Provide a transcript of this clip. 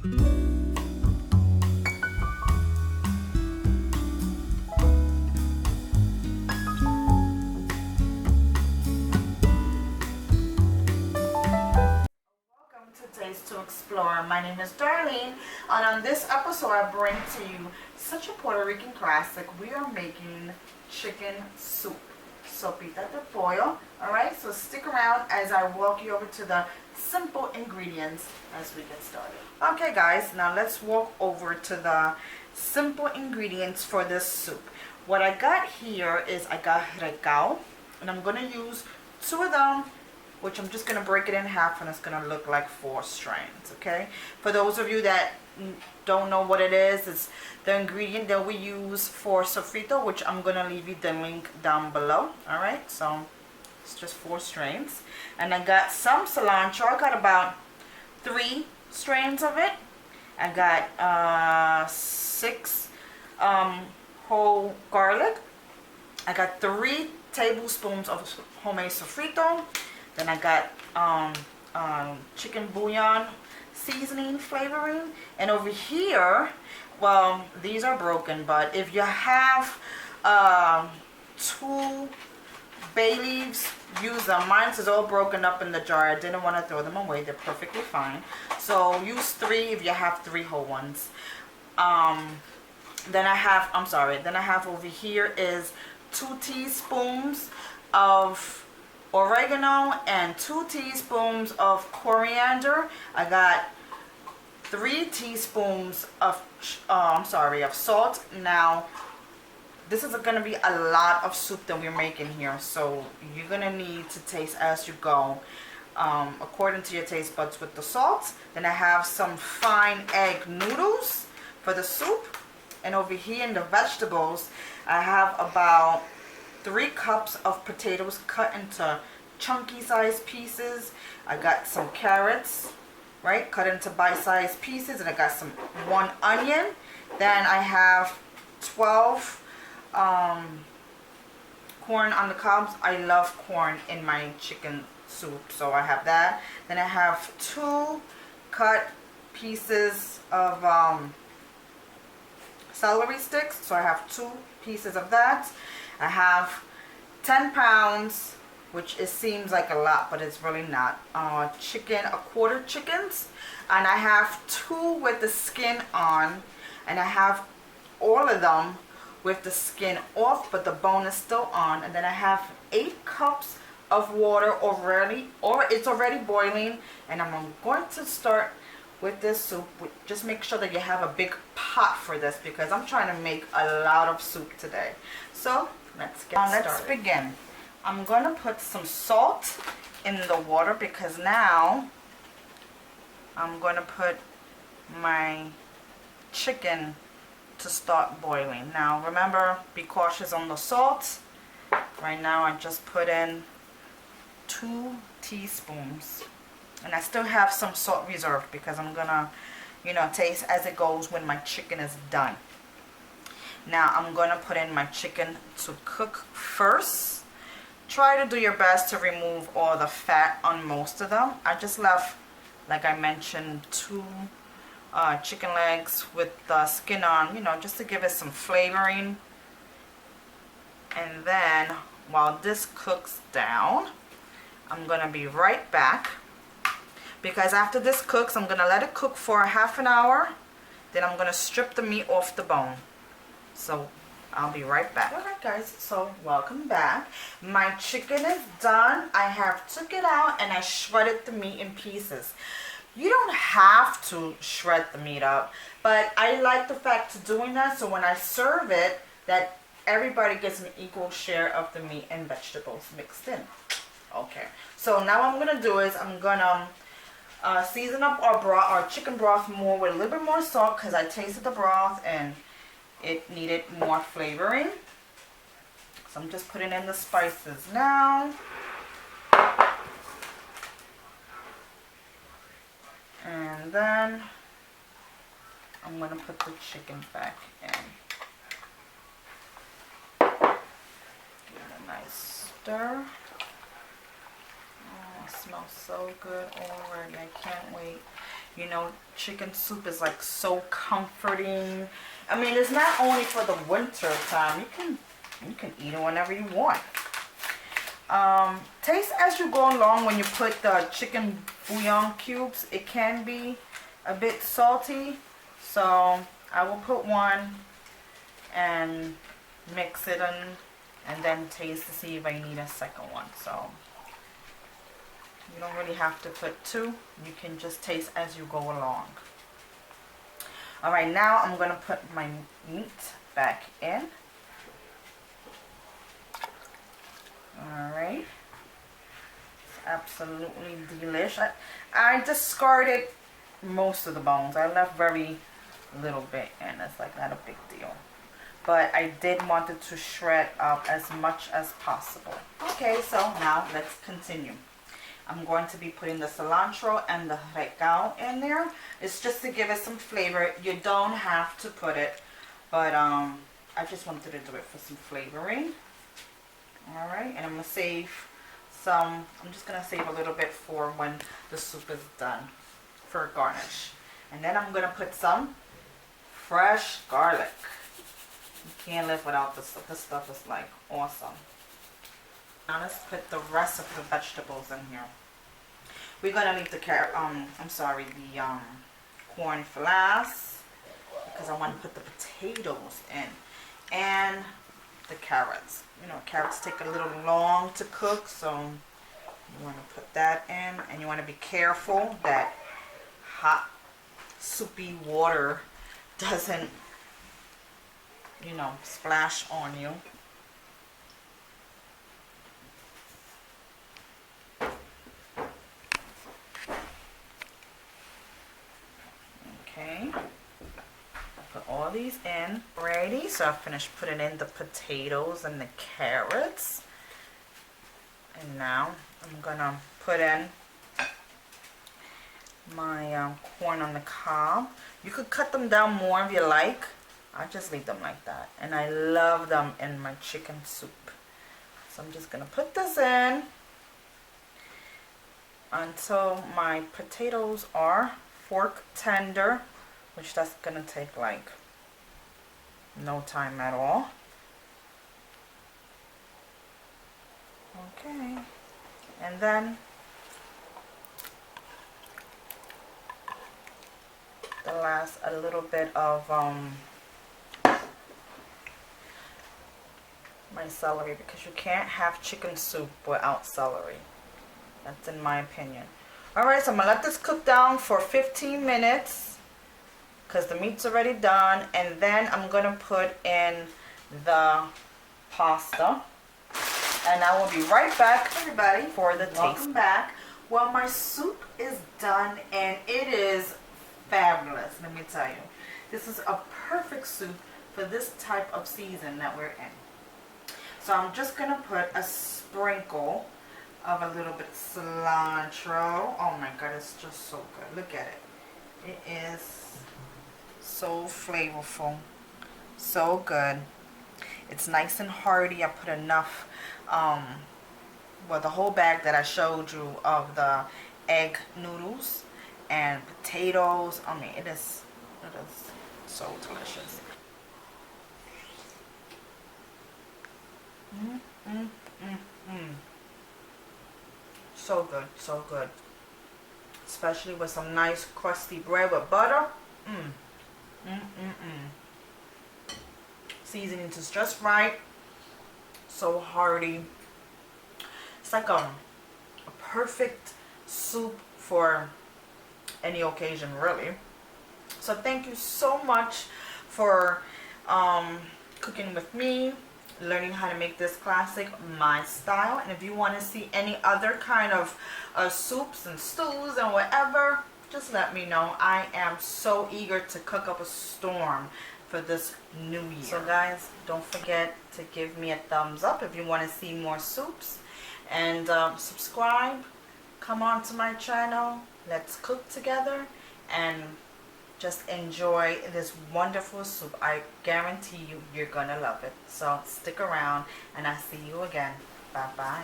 Taste to Explore. My name is Darlene, and on this episode I bring to you such a Puerto Rican classic. We are making chicken soup, Sopita de Pollo. Alright, so stick around as I walk you over to the simple ingredients as we get started. Okay guys, now let's walk over to the simple ingredients for this soup. What I got here is I got Curacao, and I'm going to use 2 of them, which I'm just going to break it in half, and it's going to look like 4 strands, okay? For those of you that don't know what it is, it's the ingredient that we use for Sofrito, which I'm going to leave you the link down below, alright? So, it's just 4 strands. And I got some cilantro. I got about 3 strands of it. I got 6 whole garlic. I got 3 tablespoons of homemade Sofrito. Then I got chicken bouillon seasoning flavoring. And over here, well, these are broken, but if you have 2 bay leaves, use them. Mine is all broken up in the jar. I didn't want to throw them away. They're perfectly fine. So use 3 if you have 3 whole ones. Then I have over here is 2 teaspoons of oregano and 2 teaspoons of coriander. I got 3 teaspoons of salt. Now this is going to be a lot of soup that we're making here, so you're going to need to taste as you go, according to your taste buds with the salt. Then I have some fine egg noodles for the soup, and over here in the vegetables I have about 3 cups of potatoes cut into chunky sized pieces. I got some carrots, right, cut into bite-sized pieces, and I got 1 onion. Then I have 12 corn on the cobs. I love corn in my chicken soup, so I have that. Then I have 2 cut pieces of celery sticks, so I have 2 pieces of that. I have 10 pounds, which it seems like a lot, but it's really not, chicken, a quarter chickens, and I have 2 with the skin on, and I have all of them with the skin off, but the bone is still on. And then I have 8 cups of water it's already boiling, and I'm going to start with this soup. Just make sure that you have a big pot for this, because I'm trying to make a lot of soup today. So let's get started. Let's begin. I'm going to put some salt in the water, because now I'm going to put my chicken to start boiling. Now remember, be cautious on the salt. Right now I just put in 2 teaspoons, and I still have some salt reserved, because I'm gonna, taste as it goes when my chicken is done. Now I'm gonna put in my chicken to cook first. Try to do your best to remove all the fat on most of them. I just left, like I mentioned, 2 chicken legs with the skin on, just to give it some flavoring. And then while this cooks down, I'm gonna be right back, because after this cooks, I'm gonna let it cook for a half an hour. Then I'm gonna strip the meat off the bone. So I'll be right back. Alright guys, so welcome back. My chicken is done. I have took it out and I shredded the meat in pieces. You don't have to shred the meat up, but I like the fact of doing that, so when I serve it, that everybody gets an equal share of the meat and vegetables mixed in. Okay, so now what I'm going to do is I'm going to season up our chicken broth more with a little bit more salt, because I tasted the broth and it needed more flavoring. So I'm just putting in the spices now. And then I'm going to put the chicken back in. Give it a nice stir. Oh, it smells so good already. I can't wait. You know, chicken soup is like so comforting. I mean, it's not only for the winter time. You can eat it whenever you want. Taste as you go along when you put the chicken bouillon cubes. It can be a bit salty, so I will put one and mix it in, and then taste to see if I need a second one. So you don't really have to put two. You can just taste as you go along. Alright, now I'm going to put my meat back in. Alright. It's absolutely delish. I discarded most of the bones. I left very little bit in. It's like not a big deal. But I did want it to shred up as much as possible. Okay, so now let's continue. I'm going to be putting the cilantro and the Rican in there. It's just to give it some flavor. You don't have to put it, but I just wanted to do it for some flavoring. Alright, and I'm going to save some, I'm just going to save a little bit for when the soup is done for garnish. And then I'm going to put some fresh garlic. You can't live without this stuff. This stuff is like awesome. Now let's put the rest of the vegetables in here. We're gonna leave the corn for last because I want to put the potatoes in and the carrots. You know, carrots take a little long to cook, so you want to put that in, and you want to be careful that hot soupy water doesn't, you know, splash on you. Okay, put all these in already. So I finished putting in the potatoes and the carrots, and now I'm gonna put in my corn on the cob. You could cut them down more if you like. I just leave them like that, and I love them in my chicken soup. So I'm just gonna put this in until my potatoes are fork tender, which that's gonna take like no time at all. Okay, and then the last a little bit of my celery, because you can't have chicken soup without celery. That's in my opinion. Alright, so I'm going to let this cook down for 15 minutes because the meat's already done. And then I'm going to put in the pasta. And I will be right back, everybody, for the taste. Welcome back. Well, my soup is done and it is fabulous, let me tell you. This is a perfect soup for this type of season that we're in. So I'm just going to put a sprinkle of a little bit of cilantro. Oh my god, it's just so good. Look at it. It is so flavorful. So good. It's nice and hearty. I put enough, well, the whole bag that I showed you of the egg noodles and potatoes. I mean, it is so delicious. So good, so good. Especially with some nice crusty bread with butter. Seasoning is just right. So hearty. It's like a perfect soup for any occasion, really. So thank you so much for cooking with me, learning how to make this classic my style. And if you want to see any other kind of soups and stews and whatever, just let me know. I am so eager to cook up a storm for this new year. So guys, don't forget to give me a thumbs up if you want to see more soups, and subscribe. Come on to my channel. Let's cook together and just enjoy this wonderful soup. I guarantee you, you're gonna love it. So stick around and I'll see you again. Bye bye.